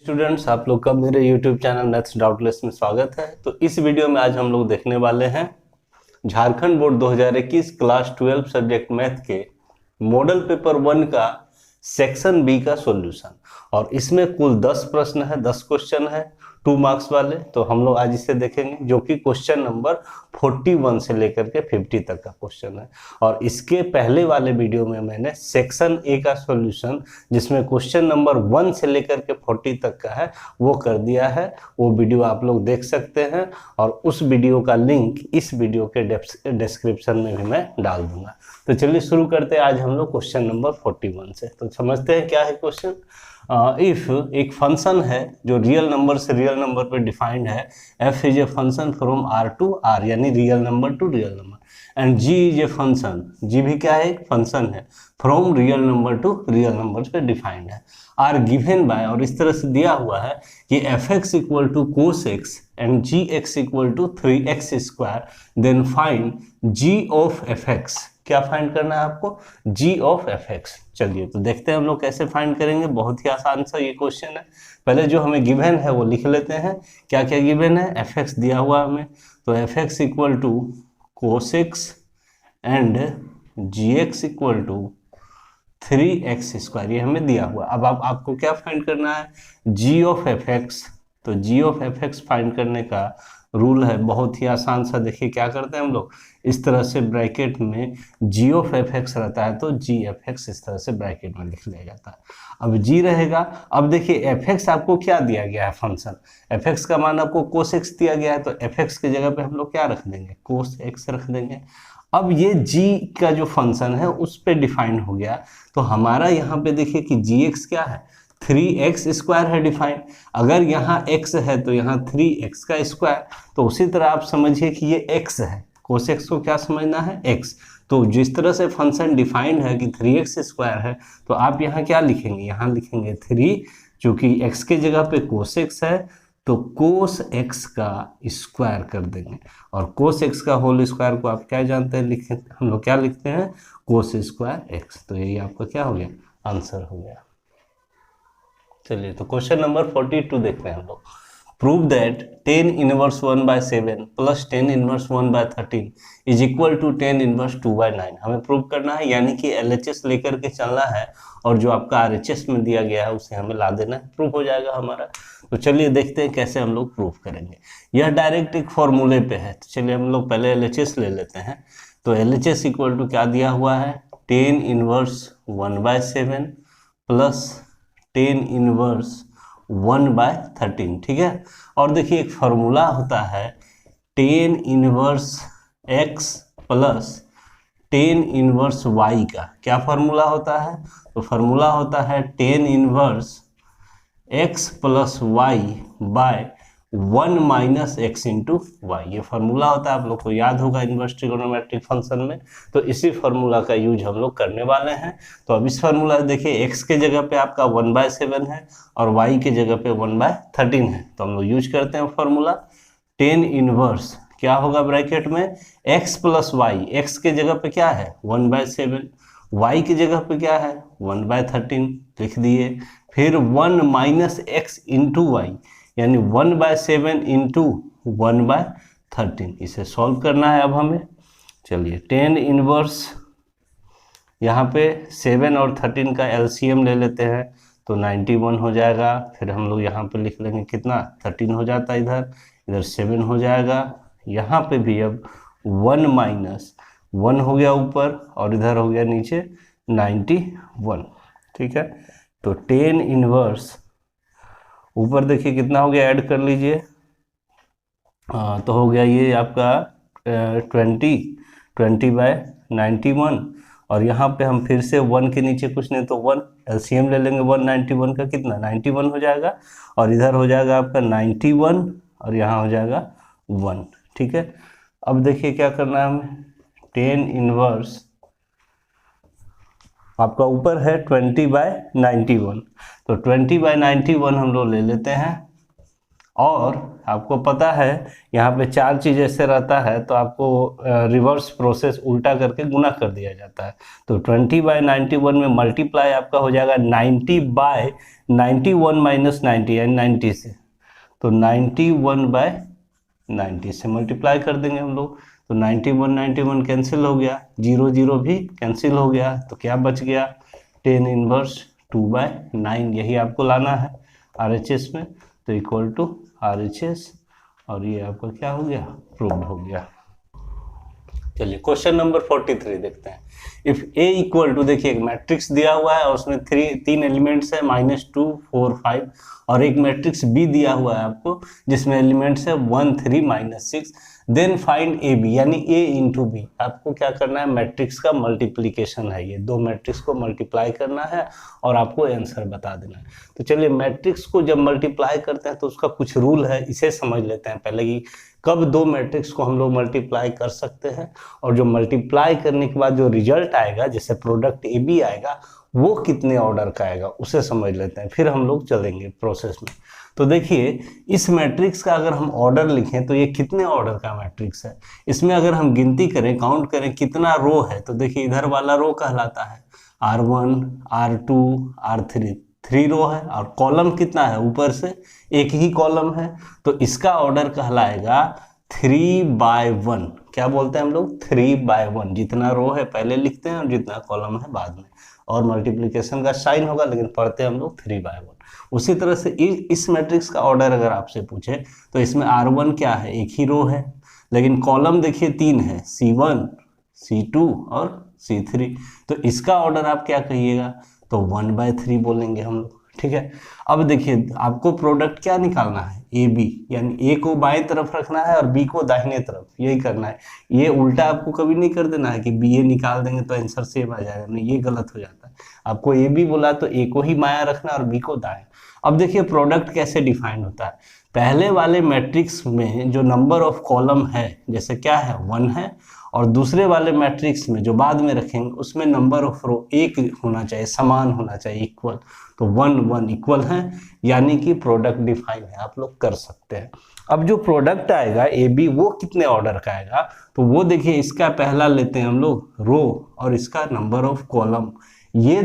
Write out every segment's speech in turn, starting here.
Students, आप लोग का मेरे YouTube चैनल मैथ्स डाउटलेस में स्वागत है। तो इस वीडियो में आज हम लोग देखने वाले हैं Jharkhand board 2021 class 12 subject math के मॉडल पेपर 1 का सेक्शन बी का सॉल्यूशन। और इसमें कुल 10 प्रश्न है, 10 क्वेश्चन है 2 मार्क्स वाले। तो हम लोग आज इसे देखेंगे, जो कि क्वेश्चन नंबर 41 से लेकर के 50 तक का क्वेश्चन है। और इसके पहले वाले वीडियो में मैंने सेक्शन ए का सॉल्यूशन, जिसमें क्वेश्चन नंबर 1 से लेकर के 40 तक का है, वो कर दिया है। वो वीडियो आप लोग देख सकते हैं और उस वीडियो का लिंक इस वीडियो के डिस्क्रिप्शन में भी मैं डाल दूंगा। तो चलिए शुरू करते हैं आज हम लोग क्वेश्चन नंबर 41 से। तो समझते हैं क्या है क्वेश्चन। इफ एक फंक्शन है जो रियल नंबर से रियल नंबर पे डिफाइंड है, f is a function from r to r, यानी real number to real number, and g is a function, g भी क्या है, एक फंक्शन है, from real number to real number पे डिफाइंड है, आर गिवन बाय, और इस तरह से दिया हुआ है कि fx equal to cos x and gx equal to 3x square, then find g of fx। क्या फाइंड करना है आपको, g ऑफ fx। चलिए तो देखते हैं हम लोग कैसे फाइंड करेंगे। बहुत ही आसान सा ये क्वेश्चन है। पहले जो हमें गिवन है वो लिख लेते हैं। क्या क्या गिवन है, fx दिया हुआ हमें, तो fx equal to cos x and gx equal to 3x square, ये हमें दिया हुआ। अब आपको क्या फाइंड करना है, g ऑफ fx। तो g ऑफ fx फाइंड करने का रूल है बहुत ही आसान सा। देखिए क्या करते हैं हम लोग, इस तरह से ब्रैकेट में g ऑफ fx रहता है तो g fx इस तरह से ब्रैकेट में लिख लिया जाता है। अब g रहेगा। अब देखिए fx आपको क्या दिया गया है, फंक्शन fx का मान आपको cos x दिया गया है, तो fx की जगह पे हम लोग क्या रख देंगे, cos x रख देंगे। अब ये g का जो फंक्शन है उस पे डिफाइन हो गया, तो हमारा यहाँ पे देखिए कि gx क्या है, 3x स्क्वायर है डिफाइन। अगर यहाँ x है तो यहाँ 3x का स्क्वायर। तो उसी तरह आप समझिए कि ये x है, cos x को क्या समझना है, x। तो जिस तरह से फंक्शन डिफाइंड है कि 3x स्क्वायर है, तो आप यहाँ क्या लिखेंगे, यहाँ लिखेंगे 3, चूंकि x के जगह पे cos x है तो cos x का स्क्वायर कर देंगे। और cos x का होल स्क्वायर को आप क्या जानते हैं, हम लोग क्या लिखते हैं, cos स्क्वायर x। तो यही आपका क्या हो गया, आंसर हो गया। चलिए तो क्वेश्चन नंबर 42 देखते हैं हम लोग। Prove that 10 inverse 1/7 plus 10 inverse 1/13 is equal to 10 inverse 2/9। हमें प्रूव करना है, यानी कि LHS लेकर के चलना है और जो आपका RHS में दिया गया है उसे हमें ला देना है, प्रूफ हो जाएगा हमारा। तो चलिए देखते हैं कैसे हम लोग प्रूफ करेंगे। यह डायरेक्ट एक फॉर्मूले पे है, तो चलिए हम लोग पहले LHS ले लेते हैं। तो LHS इक्वल टू क्या दिया हुआ है, 10 इनवर्स 1/7 प्लस 10 इनवर्स 1/13, ठीक है। और देखिए एक फार्मूला होता है 10 inverse x plus 10 inverse y का। क्या फार्मूला होता है, तो फार्मूला होता है 10 inverse x plus y by 1 minus x into y. ये फार्मूला होता है, आप लोग को याद होगा इनवर्स ट्रिगोनोमेट्रिक फंक्शन में। तो इसी फार्मूला का यूज हम लोग करने वाले हैं। तो अब इस फार्मूला देखिए, x के जगह पे आपका 1/7 है और y के जगह पे 1/13 है। तो हम लोग यूज करते हैं फार्मूला 10 इनवर्स, क्या होगा ब्रैकेट में, x प्लस वाई। x के जगह पे क्या है 1/7, y की जगह पे क्या है 1/13 लिख दिए। फिर 1 माइनस x इंटू वाई, यानी 1/7 इंटू 1/13। इसे सॉल्व करना है अब हमें। चलिए 10 इनवर्स, यहाँ पे 7 और 13 का LCM ले लेते हैं तो 91 हो जाएगा। फिर हम लोग यहाँ पे लिख लेंगे कितना, 13 हो जाता है, इधर 7 हो जाएगा। यहाँ पे भी अब 1 माइनस 1 हो गया ऊपर और इधर हो गया नीचे 91, ठीक है। तो 10 इनवर्स ऊपर देखिए कितना हो गया, ऐड कर लीजिए। तो हो गया ये आपका 20/91। और यहाँ पे हम फिर से 1 के नीचे कुछ नहीं तो 1 LCM ले लेंगे, 191 का कितना 91 हो जाएगा। और इधर हो जाएगा आपका 91 और यहाँ हो जाएगा 1, ठीक है। अब देखिए क्या करना है हमें, 10 इनवर्स आपका ऊपर है 20/91, तो 20/91 हम लोग ले लेते हैं और आपको पता है यहाँ पे 4 चीज़ ऐसे रहता है तो आपको रिवर्स प्रोसेस उल्टा करके गुना कर दिया जाता है। तो 20/91 में मल्टीप्लाई आपका हो जाएगा 90/91 माइनस 90 यानी 90 से, तो 91/90 से मल्टीप्लाई कर देंगे हम लोग। तो 91 कैंसिल हो गया, 0 0 भी कैंसिल हो गया, तो क्या बच गया 10 इनवर्स 2/9। यही आपको लाना है RHS में, तो इक्वल टू RHS, और ये आपका क्या हो गया, प्रूव्ड हो गया। चलिए क्वेश्चन नंबर 43 देखते हैं। इफ A इक्वल टू, देखिए एक मैट्रिक्स दिया हुआ है और उसमें 3 एलिमेंट्स है -2 4 5, और एक मैट्रिक्स B दिया हुआ है आपको जिसमें एलिमेंट्स है 1 3 -6। देन फाइंड AB, यानी A इंटू B। आपको क्या करना है, मैट्रिक्स का मल्टीप्लीकेशन है, ये 2 मैट्रिक्स को मल्टीप्लाई करना है और आपको आंसर बता देना है। तो चलिए मैट्रिक्स को जब मल्टीप्लाई करते हैं तो उसका कुछ रूल है, इसे समझ लेते हैं पहले कि कब 2 मैट्रिक्स को हम लोग मल्टीप्लाई कर सकते हैं, और जो मल्टीप्लाई करने के बाद जो रिजल्ट आएगा, जैसे प्रोडक्ट AB आएगा, वो कितने ऑर्डर का आएगा उसे समझ लेते हैं, फिर हम लोग चलेंगे प्रोसेस में। तो देखिए इस मैट्रिक्स का अगर हम ऑर्डर लिखें तो ये कितने ऑर्डर का मैट्रिक्स है, इसमें अगर हम गिनती करें, काउंट करें कितना रो है, तो देखिए इधर वाला रो कहलाता है R1 R2 R3, 3 रो है, और कॉलम कितना है, ऊपर से एक ही कॉलम है, तो इसका ऑर्डर कहलाएगा 3/1। क्या बोलते हैं हम लोग, 3/1। जितना रो है पहले लिखते हैं और जितना कॉलम है बाद में, और मल्टीप्लिकेशन का साइन होगा, लेकिन पढ़ते हैं हम लोग 3/1। उसी तरह से इस मैट्रिक्स का ऑर्डर अगर आपसे पूछे तो इसमें R1 क्या है, एक ही रो है, लेकिन कॉलम देखिए 3 है, C1 C2 और C3, तो इसका ऑर्डर आप क्या कहिएगा, तो 1/3 बोलेंगे हम लोग। ठीक है, अब देखिए आपको प्रोडक्ट क्या निकालना है, AB, यानी A को बाएं तरफ रखना है और B को दाहिने तरफ, यही करना है। ये उल्टा आपको कभी नहीं कर देना है कि BA निकाल देंगे तो आंसर सेम आ जाएगा, नहीं, ये गलत हो जाता है। आपको AB बोला तो A को ही बायां रखना और B को दाएं। अब देखिए प्रोडक्ट कैसे डिफाइन होता है, पहले वाले मैट्रिक्स में जो नंबर ऑफ कॉलम है, जैसे क्या है 1 है, और दूसरे वाले मैट्रिक्स में जो बाद में रखेंगे उसमें नंबर ऑफ रो एक होना चाहिए, समान होना चाहिए, इक्वल, तो 1 1 इक्वल है, यानी कि प्रोडक्ट डिफाइन है, आप लोग कर सकते हैं। अब जो प्रोडक्ट आएगा AB वो कितने ऑर्डर का आएगा, तो वो देखिए इसका पहला लेते हैं हम लोग रो और इसका नंबर ऑफ कॉलम, ये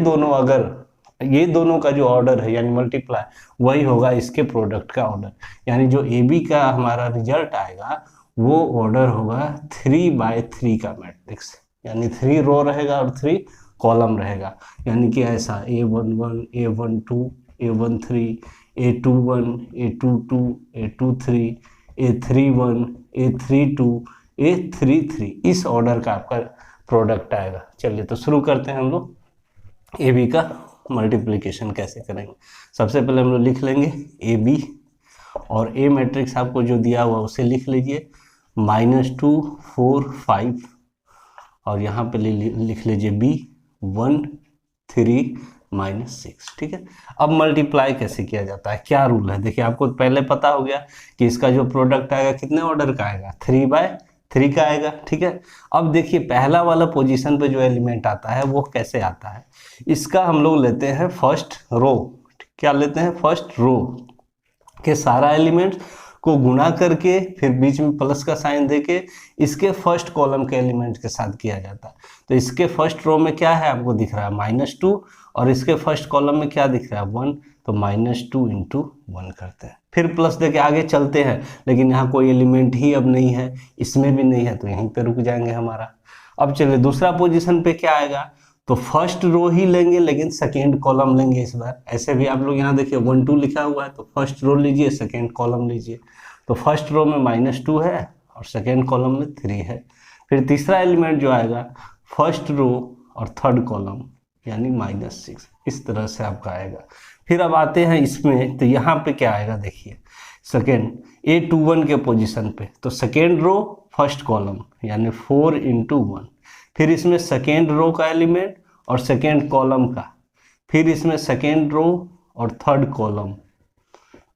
दोनों का जो ऑर्डर है यानी मल्टीप्लाई, वही होगा इसके प्रोडक्ट का ऑर्डर, यानी जो AB का हमारा रिजल्ट आएगा वो ऑर्डर होगा 3/3 का मैट्रिक्स, यानी 3 रो रहेगा और 3 कॉलम रहेगा, यानी कि ऐसा A11 A12 A13 A21 A22 A23 A31 A32 A33, इस ऑर्डर का आपका प्रोडक्ट आएगा। चलिए तो शुरू करते हैं हम लोग AB का मल्टीप्लिकेशन कैसे करेंगे। सबसे पहले हम लोग लिख लेंगे AB, और A मैट्रिक्स आपको जो दिया हुआ उसे लिख लीजिए -2 4 5, और यहाँ पे लिख लीजिए B 1 3 -6। ठीक है, अब मल्टीप्लाई कैसे किया जाता है, क्या रूल है, देखिए आपको पहले पता हो गया कि इसका जो प्रोडक्ट आएगा कितने ऑर्डर का आएगा, 3/3 का आएगा। ठीक है, अब देखिए पहला वाला पोजीशन पे जो एलिमेंट आता है वो कैसे आता है, इसका हम लोग लेते हैं फर्स्ट रो। क्या लेते हैं, फर्स्ट रो के सारा एलिमेंट को गुणा करके फिर बीच में प्लस का साइन देके इसके फर्स्ट कॉलम के एलिमेंट के साथ किया जाता है। तो इसके फर्स्ट रो में क्या है आपको दिख रहा है -2, और इसके फर्स्ट कॉलम में क्या दिख रहा है 1, तो -2 × 1 करते हैं, फिर प्लस देके आगे चलते हैं, लेकिन यहाँ कोई एलिमेंट ही अब नहीं है, इसमें भी नहीं है, तो यहीं पे रुक जाएंगे हमारा। अब चलिए दूसरा पोजीशन पे क्या आएगा, तो फर्स्ट रो ही लेंगे लेकिन सेकेंड कॉलम लेंगे इस बार। ऐसे भी आप लोग यहाँ देखिए 1 2 लिखा हुआ है, तो फर्स्ट रो लीजिए सेकेंड कॉलम लीजिए, तो फर्स्ट रो में -2 है और सेकेंड कॉलम में 3 है। फिर तीसरा एलिमेंट जो आएगा फर्स्ट रो और थर्ड कॉलम यानी -6, इस तरह से आपका आएगा। फिर अब आते हैं इसमें, तो यहाँ पे क्या आएगा देखिए, सेकेंड A21 के पोजीशन पे, तो सेकेंड रो फर्स्ट कॉलम यानी 4 × 1, फिर इसमें सेकेंड रो का एलिमेंट और सेकेंड कॉलम का, फिर इसमें सेकेंड रो और थर्ड कॉलम,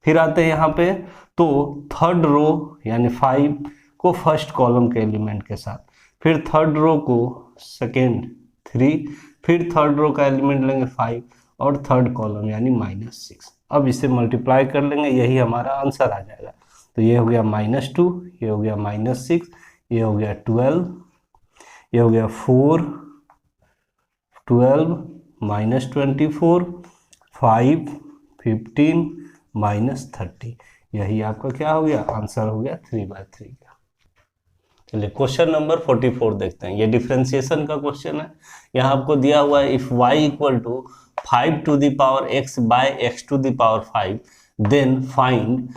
फिर आते हैं यहाँ पे तो थर्ड रो यानी 5 को फर्स्ट कॉलम के एलिमेंट के साथ, फिर थर्ड रो को सेकेंड 3, फिर थर्ड रो का एलिमेंट लेंगे 5 और थर्ड कॉलम यानी -6। अब इसे मल्टीप्लाई कर लेंगे, यही हमारा आंसर आ जाएगा। तो ये हो गया -2, ये हो गया -6, ये हो गया 12, ये हो गया 4, 12 -24, 5, 15 -30। यही आपका क्या हो गया, आंसर हो गया 3/3 का। चलिए क्वेश्चन नंबर 44 देखते हैं। ये डिफरेंशिएशन का क्वेश्चन है। यहाँ आपको दिया हुआ है if y equal to 5 to the power x by x to the power 5 then find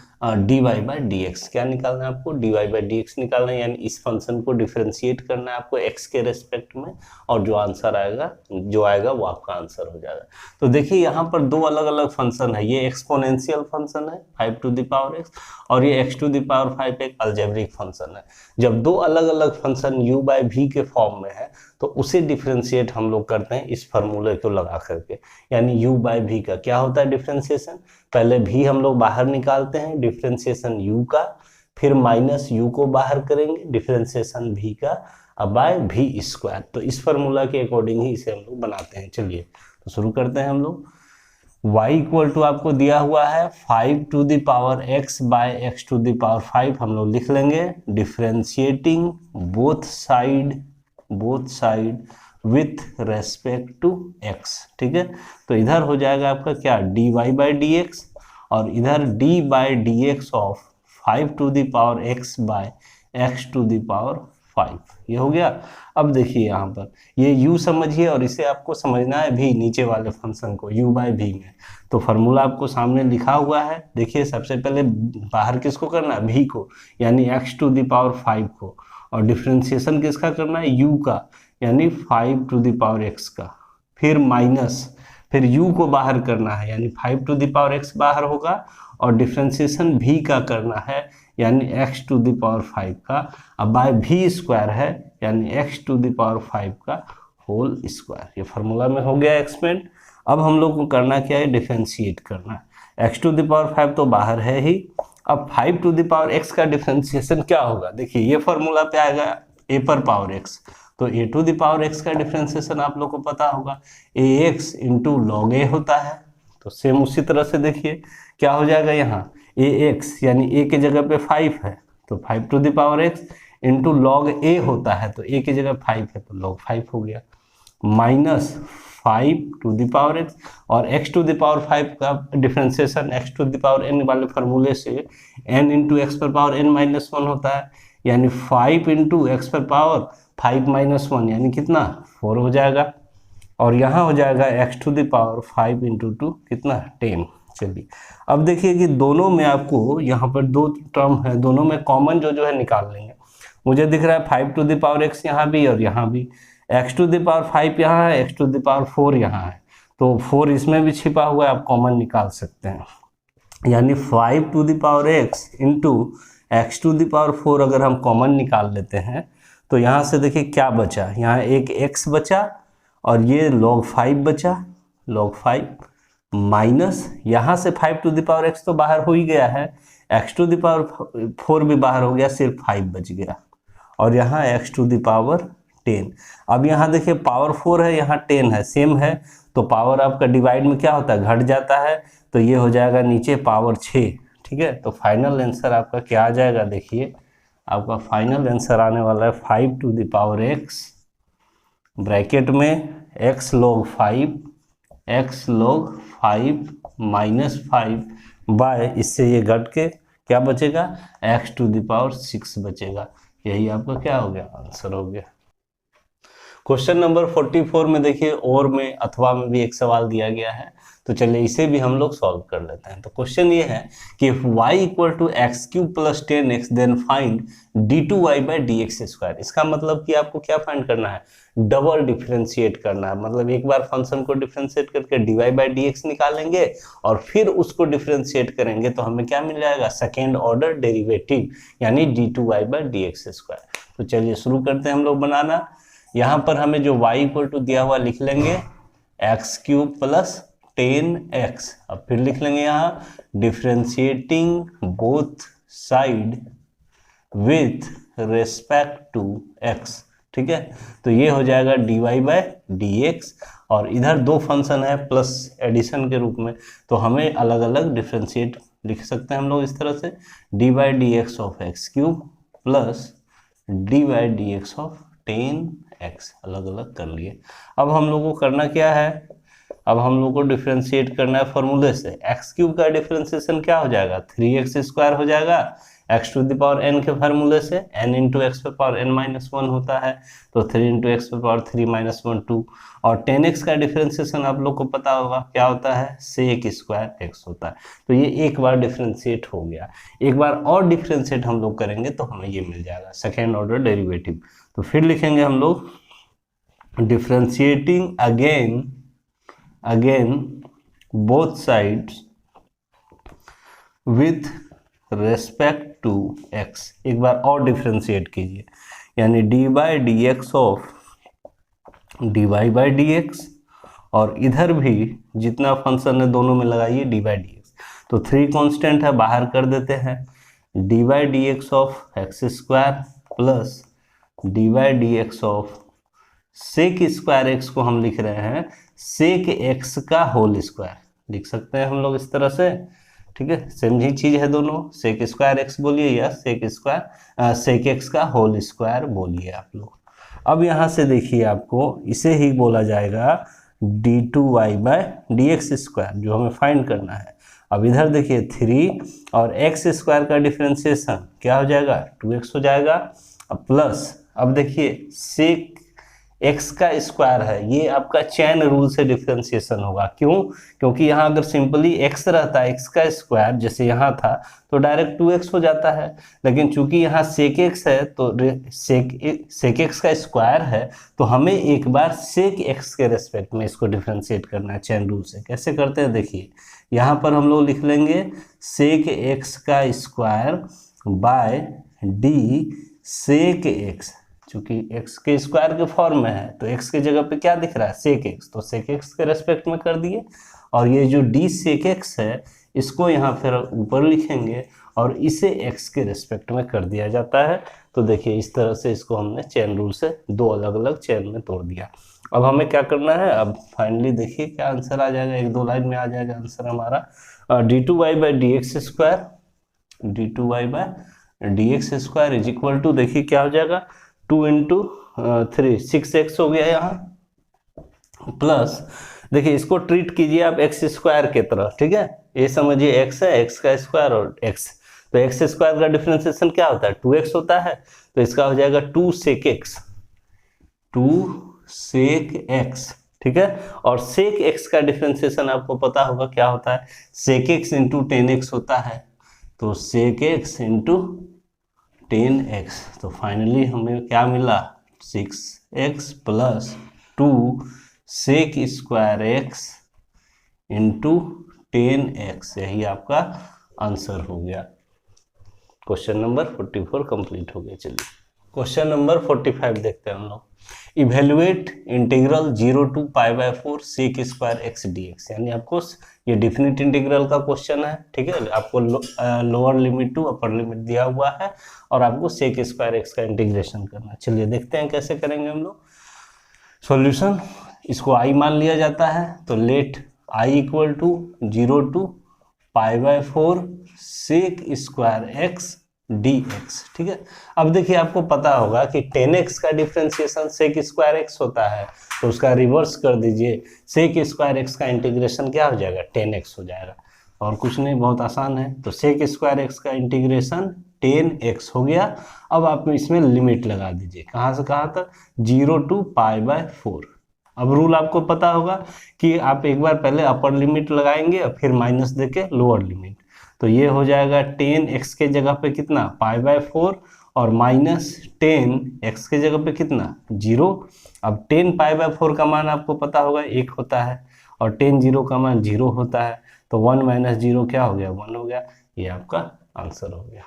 dy by d x. क्या निकालना है आपको, dy बाई डी एक्स निकालना है, यानी इस फंक्शन को डिफरेंशिएट करना है आपको x के रेस्पेक्ट में, और जो आंसर आएगा वो आपका आंसर हो जाएगा। तो देखिए यहाँ पर दो अलग अलग फंक्शन है, ये एक्सपोनेंशियल फंक्शन है 5 टू द पावर x, और ये x टू द पावर 5 एक अलजेब्रिक फंक्शन है। जब दो अलग अलग फंक्शन u बाई v के फॉर्म में है तो उसे डिफरेंशिएट हम लोग करते हैं इस फार्मूले को लगा करके, यानी u बाई v का क्या होता है डिफरेंशिएशन, पहले v हम लोग बाहर निकालते हैं डिफरेंशिएशन u का, फिर माइनस u को बाहर करेंगे डिफरेंशिएशन v का, अब बाय v स्क्वायर। तो इस फार्मूला के अकॉर्डिंग ही इसे हम लोग बनाते हैं। चलिए तो शुरू करते हैं हम लोग। y इक्वल टू आपको दिया हुआ है 5 to the power x by x to the power 5, हम लोग लिख लेंगे differentiating both side with respect to x। ठीक है, तो इधर हो जाएगा आपका क्या, dy बाई डी एक्स, और इधर d by d x of 5 to the power x by x to the power 5। ये हो गया। अब देखिए यहाँ पर ये u समझिए, और इसे आपको समझना है भी, नीचे वाले फंक्शन को u बाई v में। तो फार्मूला आपको सामने लिखा हुआ है, देखिए सबसे पहले बाहर किसको करना है, v को, यानी x टू द पावर 5 को, और डिफरेंशिएशन किसका करना है, u का, यानी 5 टू द पावर x का, फिर माइनस, फिर u को बाहर करना है, यानी 5 टू द पावर x बाहर होगा, और डिफरेंशिएशन v का करना है, यानी x टू द पावर 5 का, अब बाय v स्क्वायर है, यानी x टू द पावर 5 का होल स्क्वायर। ये फार्मूला में हो गया एक्सपेंड। अब हम लोग को करना क्या है, डिफरेंशिएट करना है। x टू द पावर 5 तो बाहर है ही, अब 5 टू द पावर x का डिफरेंशिएशन क्या होगा, देखिए ये फार्मूला पे आएगा a पर पावर x, तो a to the power x का डिफरेंशिएशन आप लोग को पता होगा ax इंटू लॉग a होता है। तो सेम उसी तरह से देखिए क्या हो जाएगा, यहाँ ax यानी a के जगह पे 5 है, तो 5 to the power x into log a होता है, तो a की जगह 5 है तो लॉग 5 हो गया, minus 5 to the power x, और x टू द पावर 5 का differentiation x to the power n वाले फार्मूले से n इंटू एक्स पर पावर n माइनस 1 होता है, यानी 5 इंटू एक्स पर पावर 5 माइनस 1 यानी कितना, 4 हो जाएगा, और यहाँ हो जाएगा x to the power 5 into 2 कितना, 10। चलिए अब देखिए कि दोनों में आपको यहाँ पर दो टर्म है, दोनों में कॉमन जो है निकाल लेंगे। मुझे दिख रहा है 5 टू द पावर x यहाँ भी और यहाँ भी, x टू द पावर 5 यहाँ है, x टू द पावर 4 यहाँ है, तो 4 इसमें भी छिपा हुआ है, आप कॉमन निकाल सकते हैं, यानी 5 to the power x into x to the power 4 अगर हम कॉमन निकाल लेते हैं तो यहाँ से देखिए क्या बचा, यहाँ एक x बचा, और ये log 5 बचा, log 5 माइनस यहाँ से 5 टू द पावर x तो बाहर हो ही गया है, x टू द पावर 4 भी बाहर हो गया, सिर्फ 5 बच गया, और यहाँ x टू द पावर 10। अब यहाँ देखिए पावर 4 है, यहाँ 10 है, सेम है, तो पावर आपका डिवाइड में क्या होता है, घट जाता है, तो ये हो जाएगा नीचे पावर 6। ठीक है, तो फाइनल आंसर आपका क्या आ जाएगा, देखिए आपका फाइनल आंसर आने वाला है 5 to the power x bracket में x log 5 माइनस 5 बाय, इससे ये घट के क्या बचेगा, x टू द पावर 6 बचेगा। यही आपका क्या हो गया, आंसर हो गया। क्वेश्चन नंबर 44 में देखिए और में अथवा में भी एक सवाल दिया गया है, तो चलिए इसे भी हम लोग सॉल्व कर लेते हैं। तो क्वेश्चन ये है कि if y equal to x cube plus 10x then find d2y by d x square. इसका मतलब कि आपको क्या फाइंड करना है, डबल डिफरेंशिएट करना है, मतलब एक बार फंक्शन को डिफरेंशिएट करके dy बाई डी एक्स निकालेंगे और फिर उसको डिफरेंशिएट करेंगे तो हमें क्या मिल जाएगा, सेकेंड ऑर्डर डेरिवेटिव, यानी d2y by d x square. तो चलिए शुरू करते हैं हम लोग बनाना। यहाँ पर हमें जो y इक्वल टू दिया हुआ लिख लेंगे एक्स क्यूब प्लस 10x, अब फिर लिख लेंगे यहाँ differentiating both side with respect to x, ठीक है। तो ये हो जाएगा dy/dx, और इधर दो फंक्शन है प्लस एडिशन के रूप में, तो हमें अलग अलग डिफ्रेंशिएट लिख सकते हैं हम लोग इस तरह से, dy/dx of x cube plus dy/dx of 10x, अलग अलग कर लिए। अब हम लोग को करना क्या है, अब हम लोग को डिफ्रेंशिएट करना है फॉर्मूले से। एक्स क्यूब का डिफ्रेंशिएशन क्या हो जाएगा, 3x² हो जाएगा x to the power n के फार्मूले से, n इंटू एक्स पे पावर n-1 होता है, तो 3 इंटू एक्स पे पावर 3-1 2, और 10x का डिफ्रेंशिएशन आप लोग को पता होगा क्या होता है, sec² x होता है। तो ये एक बार डिफ्रेंशिएट हो गया, एक बार और डिफ्रेंशिएट हम लोग करेंगे तो हमें ये मिल जाएगा सेकेंड ऑर्डर डेरिवेटिव। तो फिर लिखेंगे हम लोग differentiating again both sides with respect to x, एक बार और डिफ्रेंशिएट कीजिए, यानी dy/dx ऑफ dy/dx, और इधर भी जितना फंक्शन है दोनों में लगाइए dy/dx। तो 3 कांस्टेंट है, बाहर कर देते हैं, dy/dx of x² plus dy/dx of sec² x को हम लिख रहे हैं sec x का होल स्क्वायर, लिख सकते हैं हम लोग इस तरह से, ठीक है। सेम ही चीज है दोनों, sec² x बोलिए या sec x का होल स्क्वायर बोलिए आप लोग। अब यहाँ से देखिए आपको इसे ही बोला जाएगा d2y/dx², जो हमें फाइंड करना है। अब इधर देखिए 3 और x² का डिफ्रेंशिएशन क्या हो जाएगा, 2x हो जाएगा, अब प्लस, अब देखिए sec x का स्क्वायर है, ये आपका चैन रूल से डिफ्रेंशिएशन होगा। क्यों, क्योंकि यहाँ अगर सिंपली x रहता x का स्क्वायर जैसे यहाँ था तो डायरेक्ट 2x हो जाता है, लेकिन चूंकि यहाँ sec x है तो sec x का स्क्वायर है, तो हमें एक बार sec x के रेस्पेक्ट में इसको डिफ्रेंशिएट करना है चैन रूल से। कैसे करते हैं देखिए, यहाँ पर हम लोग लिख लेंगे sec x का square by d sec x, चूंकि x के स्क्वायर के फॉर्म में है तो x के जगह पे क्या दिख रहा है, sec x, तो sec x के रेस्पेक्ट में कर दिए, और ये जो d sec x है इसको यहाँ फिर ऊपर लिखेंगे और इसे x के रेस्पेक्ट में कर दिया जाता है। तो देखिए इस तरह से इसको हमने चेन रूल से दो अलग अलग चेन में तोड़ दिया। अब हमें क्या करना है, अब फाइनली देखिए क्या आंसर आ जाएगा, एक दो लाइन में आ जाएगा आंसर हमारा, d2y/dx² d2y/dx² is equal to, देखिए क्या हो जाएगा, 2 इंटू 3 6x हो गया यहाँ, प्लस देखिए इसको ट्रीट कीजिए आप x² के तरह, ठीक है। ये समझिए x है, x का स्क्वायर और x, तो x² का डिफरेंशिएशन क्या होता है, 2x होता है, तो इसका हो जाएगा 2 sec x, ठीक है। और sec x का डिफरेंशिएशन आपको पता होगा क्या होता है, sec x इंटू 10x होता है, तो sec x इंटू 10x, तो फाइनली हमें क्या मिला, 6x plus 2 sec² x into 10x, यही आपका आंसर हो गया। क्वेश्चन नंबर 44 कंप्लीट हो गया। चलिए क्वेश्चन नंबर 45 देखते हैं हम लोग। Evaluate integral 0 to π/4 sec² x dx, यानी आपको ये डिफिनिट इंटीग्रल का क्वेश्चन है, ठीक है। आपको lower limit to upper limit दिया हुआ है और आपको sec² x का इंटीग्रेशन करना। चलिए देखते हैं कैसे करेंगे हम लोग। सॉल्यूशन, इसको i मान लिया जाता है, तो let i equal to 0 to π/4 sec² x dx, ठीक है। अब देखिए आपको पता होगा कि 10x का डिफरेंशिएशन sec² x होता है, तो उसका रिवर्स कर दीजिए, sec² x का इंटीग्रेशन क्या हो जाएगा, 10x हो जाएगा, और कुछ नहीं, बहुत आसान है। तो sec² x का इंटीग्रेशन 10x हो गया। अब आप इसमें लिमिट लगा दीजिए, कहाँ से कहाँ तक, 0 to π/4। अब रूल आपको पता होगा कि आप एक बार पहले अपर लिमिट लगाएंगे और फिर माइनस देके लोअर लिमिट, तो ये हो जाएगा 10x के जगह पे कितना, π/4, और माइनस 10x के जगह पे कितना, 0। अब 10 π/4 का मान आपको पता होगा 1 होता है, और 10 0 का मान 0 होता है, तो 1 - 0 क्या हो गया, 1 हो गया। ये आपका आंसर हो गया।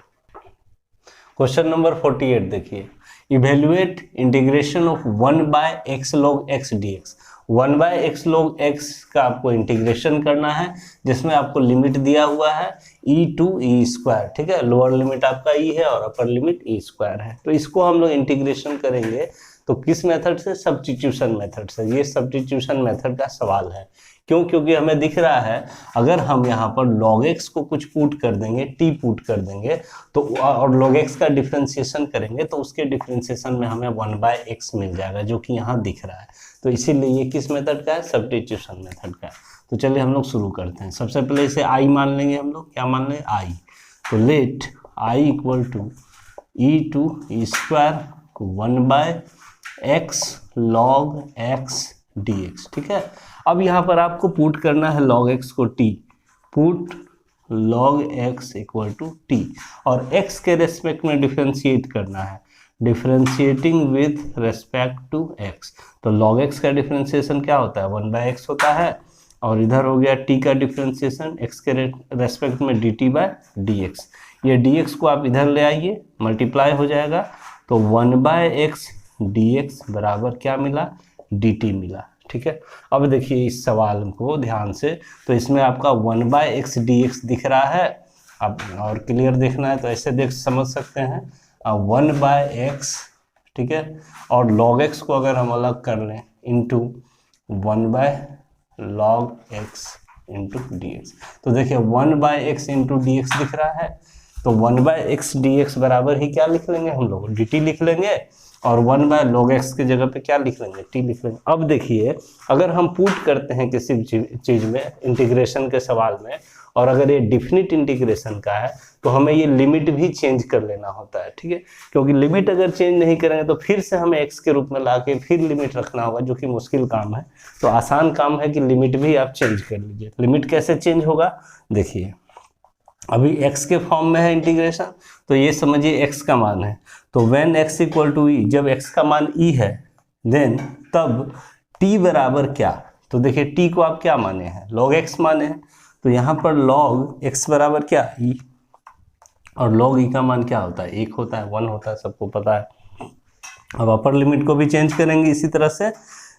क्वेश्चन नंबर 48 देखिए, evaluate integration of 1/x log x dx। 1/x log x का आपको इंटीग्रेशन करना है, जिसमें आपको लिमिट दिया हुआ है e to e², ठीक है। लोअर लिमिट आपका e है और अपर लिमिट e² है, तो इसको हम लोग इंटीग्रेशन करेंगे तो किस मेथड से? सब्स्टिट्यूशन मेथड से। ये सब्स्टिट्यूशन मेथड का सवाल है। क्यों? क्योंकि हमें दिख रहा है अगर हम यहाँ पर log x को कुछ पुट कर देंगे, t पुट कर देंगे तो और log x का डिफ्रेंसिएशन करेंगे तो उसके डिफ्रेंसिएशन में हमें 1/x मिल जाएगा, जो कि यहाँ दिख रहा है। तो इसीलिए ये किस मेथड का है? सब्स्टिट्यूशन मेथड का है। तो चलिए हम लोग शुरू करते हैं। सबसे पहले इसे i मान लेंगे हम लोग। क्या मान लेंगे? i। तो let i equal to e² 1/x log x dx। ठीक है। अब यहाँ पर आपको पुट करना है log x को t, put log x equal to t, और x के रेस्पेक्ट में डिफ्रेंशिएट करना है, differentiating with respect to x। तो log x का डिफ्रेंशिएशन क्या होता है? 1/x होता है, और इधर हो गया t का डिफ्रेंशिएशन x के रेस्पेक्ट में dt/dx। ये dx को आप इधर ले आइए, मल्टीप्लाई हो जाएगा, तो 1/x dx बराबर क्या मिला? dt मिला। ठीक है। अब देखिए इस सवाल को ध्यान से, तो इसमें आपका 1/x dx दिख रहा है। अब और क्लियर देखना है तो ऐसे देख समझ सकते हैं 1/x, ठीक है, और log x को अगर हम अलग कर लें into 1/log x into dx, तो देखिए 1/x इंटू dx दिख रहा है। तो 1/x dx बराबर ही क्या लिख लेंगे हम लोग? dt लिख लेंगे, और 1/log x की जगह पे क्या लिख लेंगे? t लिख लेंगे। अब देखिए अगर हम पुट करते हैं किसी चीज़ में, इंटीग्रेशन के सवाल में, और अगर ये डिफिनिट इंटीग्रेशन का है तो हमें ये लिमिट भी चेंज कर लेना होता है। ठीक है। क्योंकि लिमिट अगर चेंज नहीं करेंगे तो फिर से हमें x के रूप में ला के फिर लिमिट रखना होगा, जो कि मुश्किल काम है। तो आसान काम है कि लिमिट भी आप चेंज कर लीजिए। लिमिट कैसे चेंज होगा? देखिए अभी x के फॉर्म में है इंटीग्रेशन, तो ये समझिए x का मान है। तो when x equal to e, जब x का मान e है, देन तब t बराबर क्या? तो देखिए t को आप क्या माने हैं? log x माने हैं। तो यहाँ पर log x बराबर क्या? e, और log e का मान क्या होता है? 1 होता है, 1 होता है, सबको पता है। अब अपर लिमिट को भी चेंज करेंगे इसी तरह से।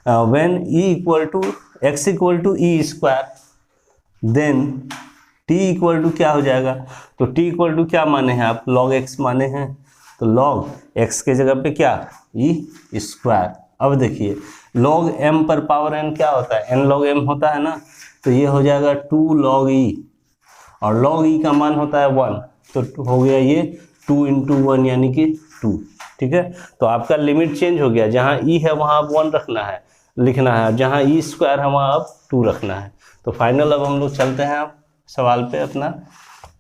When e equal to x equal to e², then t equal to क्या हो जाएगा? तो t इक्वल टू क्या माने हैं आप? log x माने हैं। तो log x के जगह पे क्या? e²। अब देखिए log m पर पावर n क्या होता है? n log m होता है ना। तो ये हो जाएगा 2 log e, और log e का मान होता है 1, तो हो गया ये 2 × 1 यानी कि 2। ठीक है। तो आपका लिमिट चेंज हो गया, जहाँ e है वहाँ आप 1 रखना है, लिखना है, जहाँ e² है वहाँ आप 2 रखना है। तो फाइनल अब हम लोग चलते हैं आप सवाल पे अपना,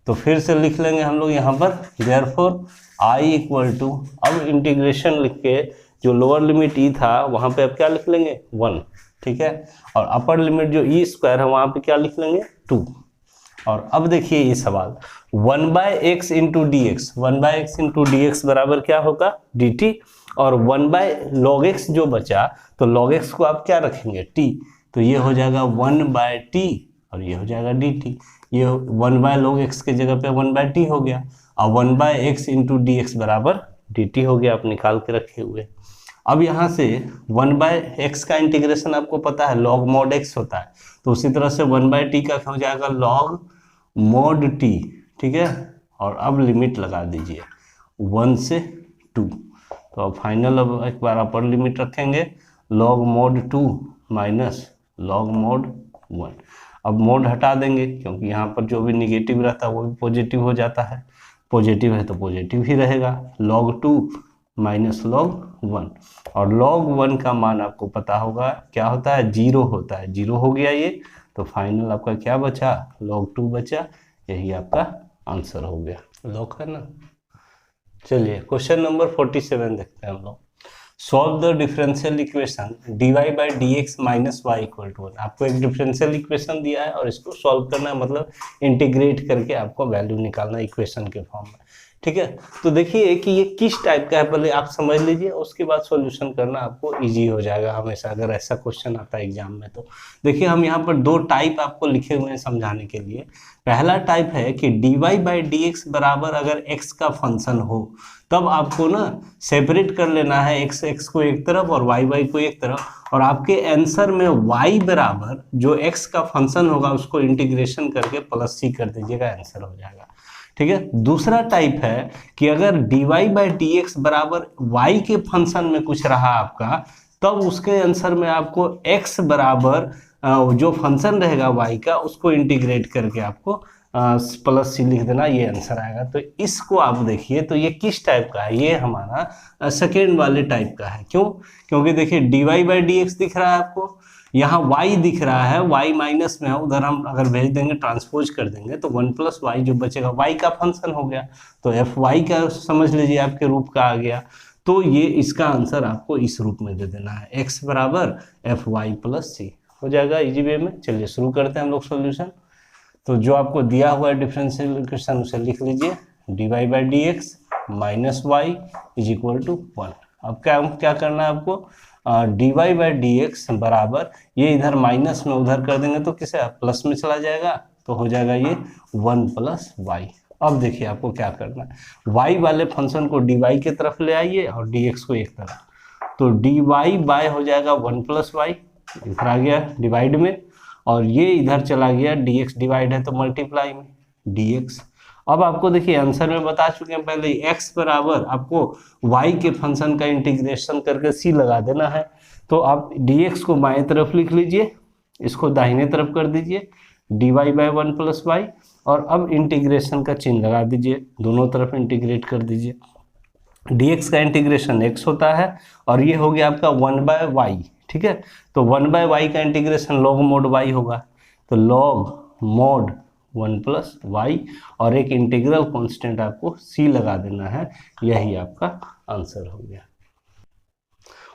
तो फिर से लिख लेंगे हम लोग यहाँ पर देयरफॉर i इक्वल टू, अब इंटीग्रेशन लिख के जो लोअर लिमिट e था वहाँ पे अब क्या लिख लेंगे? 1। ठीक है। और अपर लिमिट जो e² है वहाँ पे क्या लिख लेंगे? 2। और अब देखिए ये सवाल 1/x into dx, 1/x into dx बराबर क्या होगा? dt, और 1/log x जो बचा, तो log x को आप क्या रखेंगे? t, तो ये हो जाएगा 1/t, और ये हो जाएगा dt। ये 1/log x के जगह पे 1/t हो गया, और 1/x इंटू dx बराबर dt हो गया, आप निकाल के रखे हुए। अब यहाँ से 1/x का इंटीग्रेशन आपको पता है log mod x होता है, तो उसी तरह से 1/t का हो जाएगा log mod t। ठीक है। और अब लिमिट लगा दीजिए 1 से 2, तो अब फाइनल अब एक बार अपर लिमिट रखेंगे, log mod 2 minus log mod 1। अब मोड हटा देंगे क्योंकि यहाँ पर जो भी निगेटिव रहता है वो भी पॉजिटिव हो जाता है, पॉजिटिव है तो पॉजिटिव ही रहेगा, log 2 माइनस log 1, और log 1 का मान आपको पता होगा क्या होता है? 0 होता है। 0 हो गया ये, तो फाइनल आपका क्या बचा? log 2 बचा। यही आपका आंसर हो गया। लॉक है ना। चलिए क्वेश्चन नंबर 47 देखते हैं हम लोग। Solve the differential equation dy/dx minus y equal to 1। आपको एक डिफरेंशियल इक्वेशन दिया है और इसको सॉल्व करना है, मतलब इंटीग्रेट करके आपको वैल्यू निकालना इक्वेशन के फॉर्म में। ठीक है। तो देखिए कि ये किस टाइप का है, पहले आप समझ लीजिए, उसके बाद सॉल्यूशन करना आपको इजी हो जाएगा हमेशा, अगर ऐसा क्वेश्चन आता है एग्जाम में। तो देखिए हम यहाँ पर 2 टाइप आपको लिखे हुए हैं समझाने के लिए। पहला टाइप है कि dy/dx बराबर अगर x का फंक्शन हो तब आपको ना सेपरेट कर लेना है, x को एक तरफ और y को एक तरफ, और आपके आंसर में y बराबर जो x का फंक्शन होगा उसको इंटीग्रेशन करके प्लस c कर दीजिएगा, आंसर हो जाएगा। ठीक है। दूसरा टाइप है कि अगर dy बाई डी एक्स बराबर y के फंक्शन में कुछ रहा आपका, तब उसके आंसर में आपको x बराबर जो फंक्शन रहेगा y का उसको इंटीग्रेट करके आपको प्लस सी लिख देना, ये आंसर आएगा। तो इसको आप देखिए, तो ये किस टाइप का है, ये हमारा सेकेंड वाले टाइप का है। क्यों? क्योंकि देखिए dy बाई डी एक्स दिख रहा है आपको, यहाँ y दिख रहा है, y माइनस में है, उधर हम अगर भेज देंगे ट्रांसपोज कर देंगे तो 1 प्लस वाई जो बचेगा y का फंक्शन हो गया, तो एफ वाई का समझ लीजिए आपके रूप का आ गया। तो ये इसका आंसर आपको इस रूप में दे देना है, x बराबर एफ वाई प्लस सी, हो जाएगा इजी वे में। चलिए शुरू करते हैं हम लोग सोल्यूशन। तो जो आपको दिया हुआ है डिफरेंशियल इक्वेशन उसे लिख लीजिए, dy by d x minus y is equal to 1। अब क्या करना है आपको, dy बाई डी एक्स बराबर, ये इधर माइनस में उधर कर देंगे तो किसे प्लस में चला जाएगा, तो हो जाएगा ये 1 प्लस वाई। अब देखिए आपको क्या करना है, y वाले फंक्शन को dy की तरफ ले आइए और dx को एक तरफ, तो dy बाय हो जाएगा 1 प्लस वाई, इधर आ गया डिवाइड में, और ये इधर चला गया dx डिवाइड है तो मल्टीप्लाई में dx। अब आपको देखिए आंसर में बता चुके हैं पहले, x बराबर आपको y के फंक्शन का इंटीग्रेशन करके c लगा देना है। तो आप dx को बाएं तरफ लिख लीजिए, इसको दाहिने तरफ कर दीजिए dy बाई 1 प्लस वाई, और अब इंटीग्रेशन का चिन्ह लगा दीजिए, दोनों तरफ इंटीग्रेट कर दीजिए। dx का इंटीग्रेशन x होता है और ये हो गया आपका 1 बाय वाई, ठीक है। तो 1 बाय वाई का इंटीग्रेशन लॉग मोड y होगा, तो लॉग मोड 1 प्लस वाई, और एक इंटीग्रल कांस्टेंट आपको c लगा देना है, यही आपका आंसर हो गया।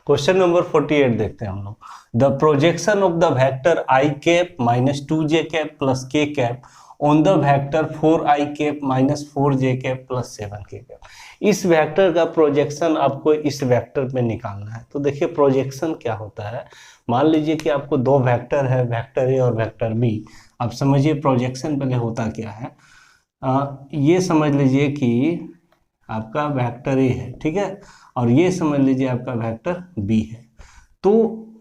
क्वेश्चन नंबर 48 देखते हैं हम लोग। The projection of the vector i cap minus 2j cap plus k cap on the vector 4i cap minus 4j cap plus 7k cap. इस वेक्टर का प्रोजेक्शन आपको इस वेक्टर पे निकालना है। तो देखिए प्रोजेक्शन क्या होता है, मान लीजिए कि आपको दो वेक्टर है, वेक्टर ए और वेक्टर बी। आप समझिए प्रोजेक्शन पहले होता क्या है, ये समझ लीजिए कि आपका वेक्टर ए है, ठीक है, और ये समझ लीजिए आपका वेक्टर बी है। तो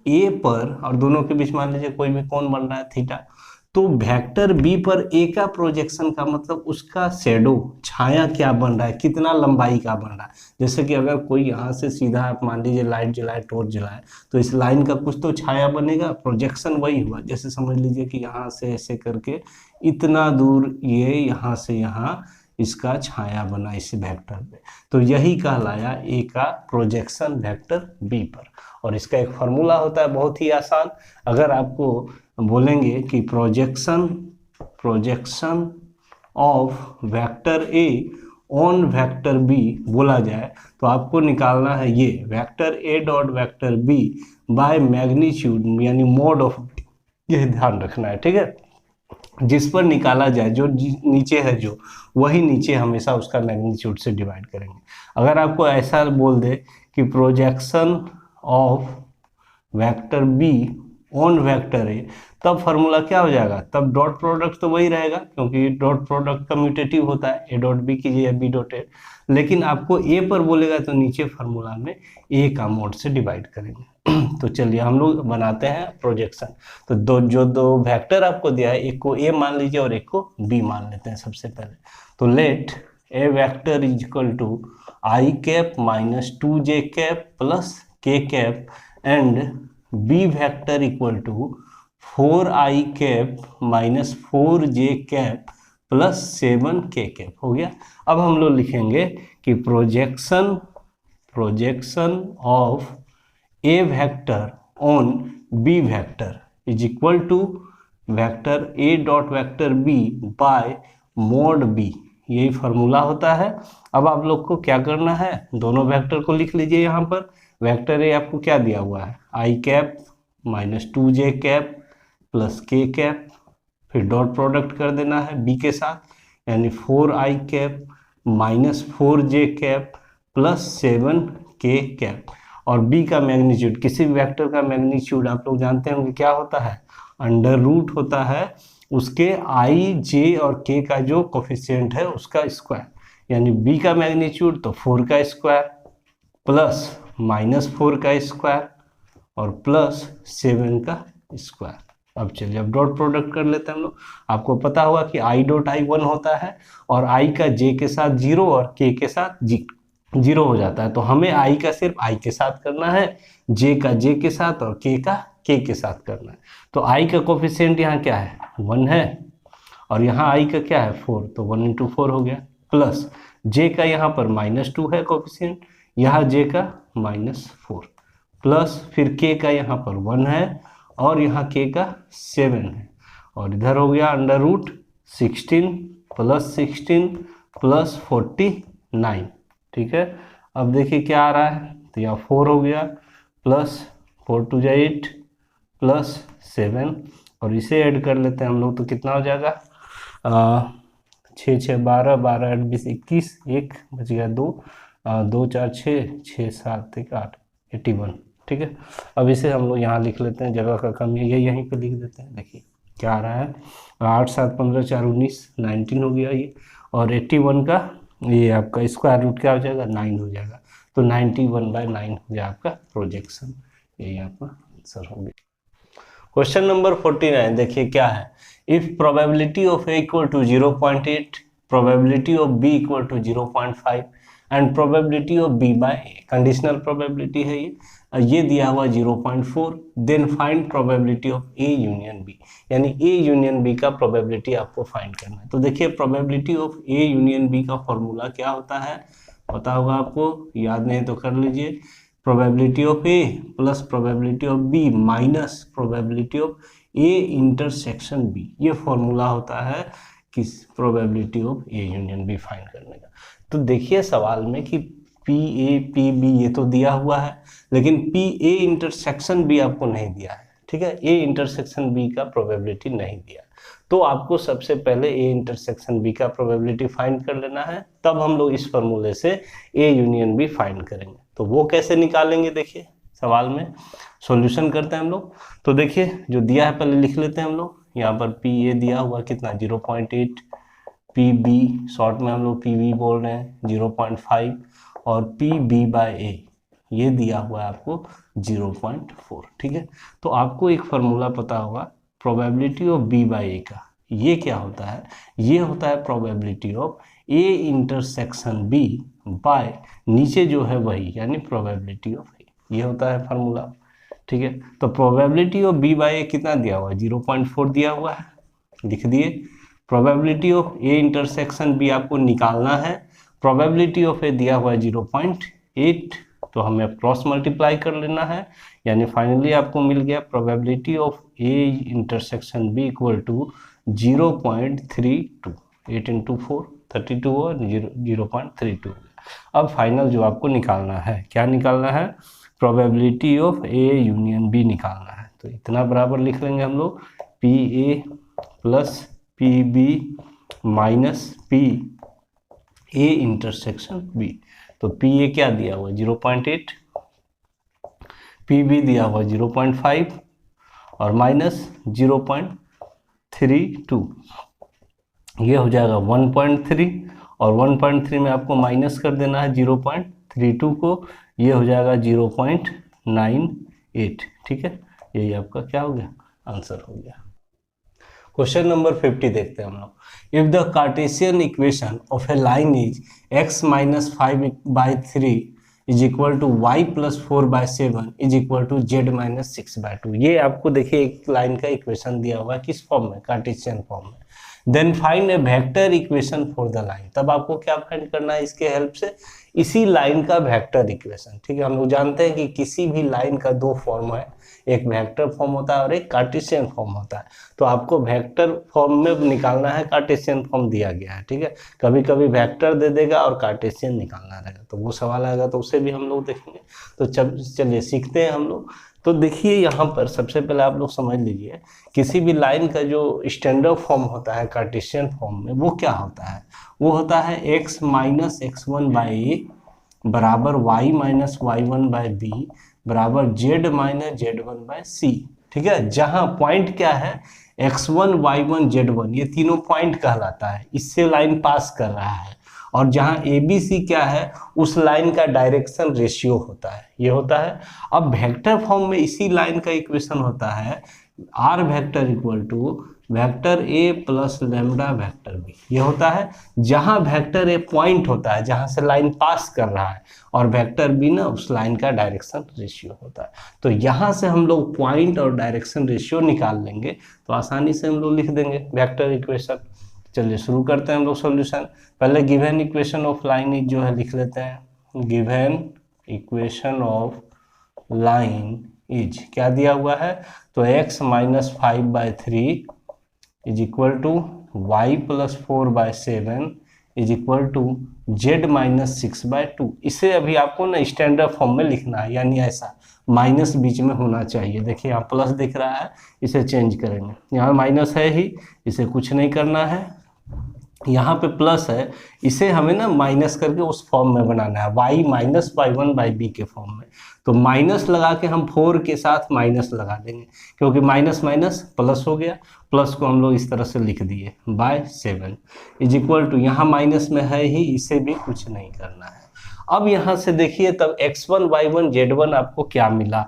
ए पर, और दोनों के बीच मान लीजिए कोई भी कोण बन रहा है थीटा, तो वेक्टर बी पर ए का प्रोजेक्शन का मतलब उसका शेडो, छाया क्या बन रहा है, कितना लंबाई का बन रहा है। जैसे कि अगर कोई यहाँ से सीधा आप मान लीजिए लाइट जलाए, टॉर्च जलाए, तो इस लाइन का कुछ तो छाया बनेगा, प्रोजेक्शन वही हुआ। जैसे समझ लीजिए कि यहाँ से ऐसे करके इतना दूर ये यहाँ से यहाँ इसका छाया बना इस वेक्टर पे, तो यही कहलाया ए का प्रोजेक्शन वेक्टर बी पर। और इसका एक फार्मूला होता है बहुत ही आसान, अगर आपको बोलेंगे कि projection of vector A on vector B बोला जाए, तो आपको निकालना है ये vector A dot vector B by magnitude यानी मोड ऑफ, ये ध्यान रखना है, ठीक है। जिस पर निकाला जाए, जो नीचे है जो, वही नीचे हमेशा उसका मैग्नीट्यूड से डिवाइड करेंगे। अगर आपको ऐसा बोल दे कि projection of vector be on vector A, तब फार्मूला क्या हो जाएगा, तब डॉट प्रोडक्ट तो वही रहेगा, क्योंकि डॉट प्रोडक्ट कम्यूटेटिव होता है, ए डॉट बी कीजिए बी डॉट ए। लेकिन आपको ए पर बोलेगा तो नीचे फार्मूला में ए का मोड से डिवाइड करेंगे। तो चलिए हम लोग बनाते हैं प्रोजेक्शन। तो दो वेक्टर आपको दिया है, एक को ए मान लीजिए और एक को बी मान लेते हैं सबसे पहले। तो let A vector is equal to I cap minus 2j cap plus k cap and B vector equal to 4i cap minus 4j cap plus 7k cap हो गया। अब हम लोग लिखेंगे कि projection of A vector on B vector is equal to vector A dot vector B by mod B, यही formula होता है। अब आप लोग को क्या करना है, दोनों वेक्टर को लिख लीजिए। यहाँ पर वेक्टर ए आपको क्या दिया हुआ है, i cap minus 2j cap plus k cap, फिर डॉट प्रोडक्ट कर देना है b के साथ, यानी 4i cap minus 4j cap plus 7k cap. और b का मैग्नीट्यूड, किसी भी वेक्टर का मैग्नीट्यूड आप लोग जानते होंगे क्या होता है, अंडर रूट होता है उसके i, j और k का जो कोफिशिएंट है उसका स्क्वायर, यानी b का मैग्नीट्यूड तो 4 का स्क्वायर प्लस माइनस 4 का स्क्वायर और प्लस 7 का स्क्वायर। अब चलिए अब डॉट प्रोडक्ट कर लेते हैं हम लोग। आपको पता होगा कि आई डॉट आई 1 होता है और आई का जे के साथ 0 और के के साथ 0 हो जाता है। तो हमें आई का सिर्फ आई के साथ करना है, जे का जे के साथ और के का के के साथ करना है। तो आई का कोफिशिएंट यहाँ क्या है 1 है और यहाँ आई का क्या है 4, तो 1 इंटू 4 हो गया, प्लस जे का यहाँ पर -2 है कोफिशिएंट, यहाँ जे का -4, प्लस फिर के का यहाँ पर 1 है और यहाँ के का 7 है और इधर हो गया √16 प्लस 16 प्लस 49। ठीक है, अब देखिए क्या आ रहा है, तो यहाँ 4 हो गया प्लस 4 2 जा 8 प्लस 7 और इसे ऐड कर लेते हैं हम लोग, तो कितना हो जाएगा 6 6 12 12 8 20 21, एक बच गया 2 2 4 6 6 7 1 8 81। ठीक है, अब इसे हम लोग यहाँ लिख लेते हैं, जगह का कमी है यहीं पे लिख देते हैं। देखिए क्या आ रहा है 8 7 15 4 19 19 हो गया ये, और 81 का ये आपका स्क्वायर रूट क्या हो जाएगा 9 हो जाएगा, तो 91/9 हो जाएगा आपका प्रोजेक्शन। यही आपका आंसर हो गया। क्वेश्चन नंबर 49 देखिए क्या है, if probability of A equal to 0.8, probability of B equal to 0.5 and probability of B by A, conditional probability है ये दिया हुआ 0.4, then find probability of A union B, यानी ए यूनियन बी का probability आपको फाइंड करना है। तो देखिए probability of A union B का फॉर्मूला क्या होता है, पता होगा आपको, याद नहीं तो कर लीजिए, probability of A plus probability of B minus probability of A intersection B, ये फॉर्मूला होता है किस probability of A union B find करने का। तो देखिए सवाल में कि पी ए पी बी ये तो दिया हुआ है, लेकिन पी ए इंटरसेक्शन बी आपको नहीं दिया है। ठीक है, ए इंटरसेक्शन बी का प्रोबेबिलिटी नहीं दिया, तो आपको सबसे पहले ए इंटरसेक्शन बी का प्रोबेबिलिटी फाइंड कर लेना है, तब हम लोग इस फॉर्मूले से ए यूनियन बी फाइंड करेंगे। तो वो कैसे निकालेंगे, देखिए सवाल में सॉल्यूशन करते हैं हम लोग। तो देखिए जो दिया है पहले लिख लेते हैं हम लोग, यहाँ पर पी ए दिया हुआ कितना 0.8, पी बी शॉर्ट में हम लोग पी बी बोल रहे हैं 0.5 और पी बी बाय ए ये दिया हुआ है आपको 0.4। ठीक है, तो आपको एक फार्मूला पता होगा probability of B by A का, ये क्या होता है, ये होता है probability of A intersection B by नीचे जो है वही, यानी प्रोबेबिलिटी ऑफ ए, ये होता है फार्मूला। ठीक है, तो प्रोबेबिलिटी ऑफ बी बाय ए कितना दिया हुआ है 0.4 दिया हुआ है, लिख दिए। Probability of A intersection B आपको निकालना है, प्रोबेबिलिटी ऑफ ए दिया हुआ है 0.8, तो हमें क्रॉस मल्टीप्लाई कर लेना है, यानी फाइनली आपको मिल गया probability of A intersection B equal to 0.32, 8 into 4 32 और 0.32। अब फाइनल जो आपको निकालना है, क्या निकालना है, probability of A union B निकालना है। तो इतना बराबर लिख लेंगे हम लोग, P A plus P B minus P A intersection B. तो पी ए क्या दिया हुआ 0.8, पी बी दिया हुआ 0.5 और माइनस 0.32, ये हो जाएगा 1.3 और 1.3 में आपको माइनस कर देना है 0.32 को, ये हो जाएगा 0.98। ठीक है, यही आपका क्या हो गया आंसर हो गया। क्वेश्चन नंबर 50 देखते हैं हम लोग, if the cartesian equation of a line is x - 5/3 is equal to y + 4/7 is equal to z - 6/2। ये आपको देखिए एक लाइन का इक्वेशन दिया हुआ है, किस फॉर्म में, कार्टेशियन फॉर्म में। Then find a vector equation for the line, तब आपको क्या फाइंड करना है इसके हेल्प से, इसी लाइन का वेक्टर इक्वेशन। ठीक है, हम लोग जानते हैं कि किसी भी लाइन का दो फॉर्म है, एक वेक्टर फॉर्म होता है और एक कार्टेशियन फॉर्म होता है। तो आपको वेक्टर फॉर्म में निकालना है, कार्टेशियन फॉर्म दिया गया है। ठीक है, कभी कभी वेक्टर दे देगा और कार्टेशियन निकालना रहेगा, तो वो सवाल आएगा तो उसे भी हम लोग देखेंगे। तो चलिए सीखते हैं हम लोग। तो देखिए यहाँ पर सबसे पहले आप लोग समझ लीजिए, किसी भी लाइन का जो स्टैंडर्ड फॉर्म होता है कार्टेशियन फॉर्म में, वो क्या होता है, वो होता है x - x1/a बराबर y - y1/b बराबर z - z1/c। ठीक है, जहां पॉइंट क्या है x1 y1 z1, ये तीनों पॉइंट कहलाता है, इससे लाइन पास कर रहा है। और जहां ABC क्या है, उस लाइन का डायरेक्शन रेशियो होता है, ये होता है। अब वेक्टर फॉर्म में इसी लाइन का इक्वेशन होता है R vector equal to vector A plus lambda vector B. ये होता है जहां वेक्टर ए पॉइंट होता है, जहां से लाइन पास कर रहा है, और वेक्टर बी ना उस लाइन का डायरेक्शन रेशियो होता है। तो यहां से हम लोग पॉइंट और डायरेक्शन रेशियो निकाल लेंगे, तो आसानी से हम लोग लिख देंगे वेक्टर इक्वेशन। चलिए शुरू करते हैं हम लोग सॉल्यूशन। पहले गिवन इक्वेशन ऑफ लाइन जो है लिख लेते हैं। Given equation of line is क्या दिया हुआ है, तो x minus 5/3 is equal to y plus 4/7 is equal to z minus 6/2। इसे अभी आपको ना स्टैंडर्ड फॉर्म में लिखना है, यानी ऐसा माइनस बीच में होना चाहिए। देखिए यहाँ प्लस दिख रहा है, इसे चेंज करेंगे। यहाँ माइनस है ही, इसे कुछ नहीं करना है। यहाँ पे प्लस है, इसे हमें ना माइनस करके उस फॉर्म में बनाना है, y माइनस y1/b के फॉर्म में। तो माइनस लगा के हम 4 के साथ माइनस लगा देंगे, क्योंकि माइनस माइनस प्लस हो गया। प्लस को हम लोग इस तरह से लिख दिए /7 इज इक्वल टू, यहाँ माइनस में है ही, इसे भी कुछ नहीं करना है। अब यहाँ से देखिए तब x1 y1 z1 आपको क्या मिला,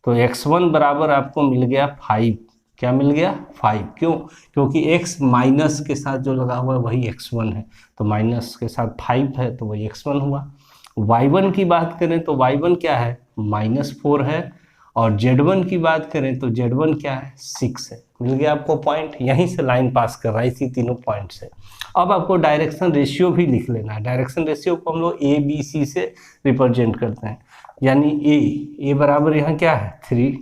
तो x1 बराबर आपको मिल गया 5। क्या मिल गया 5, क्यों, क्योंकि x माइनस के साथ जो लगा हुआ है वही x1 है, तो माइनस के साथ 5 है तो वही x1 हुआ। y1 की बात करें तो y1 क्या है, -4 है, और z1 की बात करें तो z1 क्या है, 6 है। मिल गया आपको पॉइंट, यहीं से लाइन पास कर रहा है इसी तीनों पॉइंट से। अब आपको डायरेक्शन रेशियो भी लिख लेना है। डायरेक्शन रेशियो को हम लोग ए बी सी से रिप्रेजेंट करते हैं, यानी ए बराबर यहाँ क्या है 3,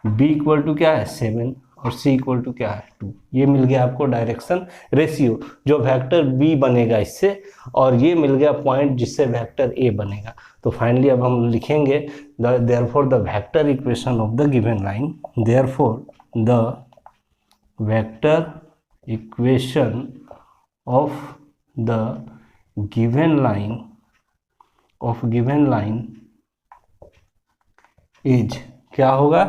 बी इक्वल टू क्या है 7, और सी इक्वल टू क्या है 2। ये मिल गया आपको डायरेक्शन रेशियो, जो वेक्टर बी बनेगा इससे, और ये मिल गया पॉइंट जिससे वेक्टर ए बनेगा। तो फाइनली अब हम लिखेंगे therefore the vector equation of the given line, therefore the vector equation of the given line is क्या होगा,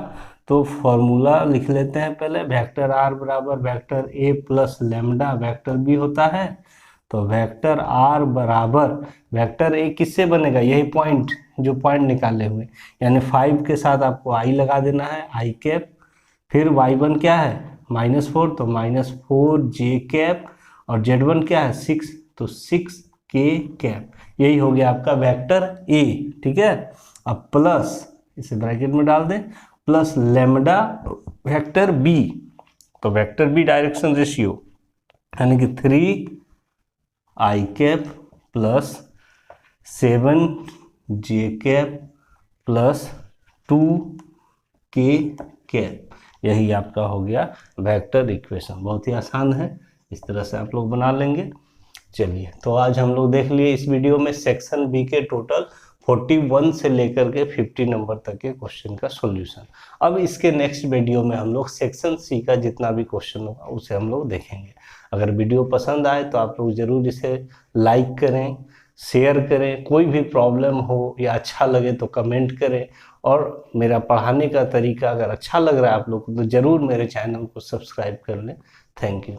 तो फॉर्मूला लिख लेते हैं पहले। वेक्टर आर बराबर vector A plus lambda vector B होता है। तो वेक्टर आर बराबर वेक्टर ए किससे बनेगा, यही पॉइंट जो पॉइंट निकाले हुए, यानी 5 के साथ आपको आई लगा देना है, आई कैप। फिर y1 क्या है -4, तो -4j कैप, और z1 क्या है 6, तो 6k कैप। यही हो गया आपका वेक्टर ए, ठीक है। अब प्लस, इसे ब्रैकेट में डाल दें, प्लस लेमडा वेक्टर बी, तो वेक्टर बी डायरेक्शन रेशियो यानी कि 3i cap plus 7j cap plus 2k cap. यही आपका हो गया वेक्टर इक्वेशन। बहुत ही आसान है, इस तरह से आप लोग बना लेंगे। चलिए, तो आज हम लोग देख लिए इस वीडियो में सेक्शन बी के टोटल 41 से लेकर के 50 नंबर तक के क्वेश्चन का सॉल्यूशन। अब इसके नेक्स्ट वीडियो में हम लोग सेक्शन सी का जितना भी क्वेश्चन होगा उसे हम लोग देखेंगे। अगर वीडियो पसंद आए तो आप लोग ज़रूर इसे लाइक करें, शेयर करें। कोई भी प्रॉब्लम हो या अच्छा लगे तो कमेंट करें, और मेरा पढ़ाने का तरीका अगर अच्छा लग रहा है आप लोग को तो ज़रूर मेरे चैनल को सब्सक्राइब कर लें। Thank you.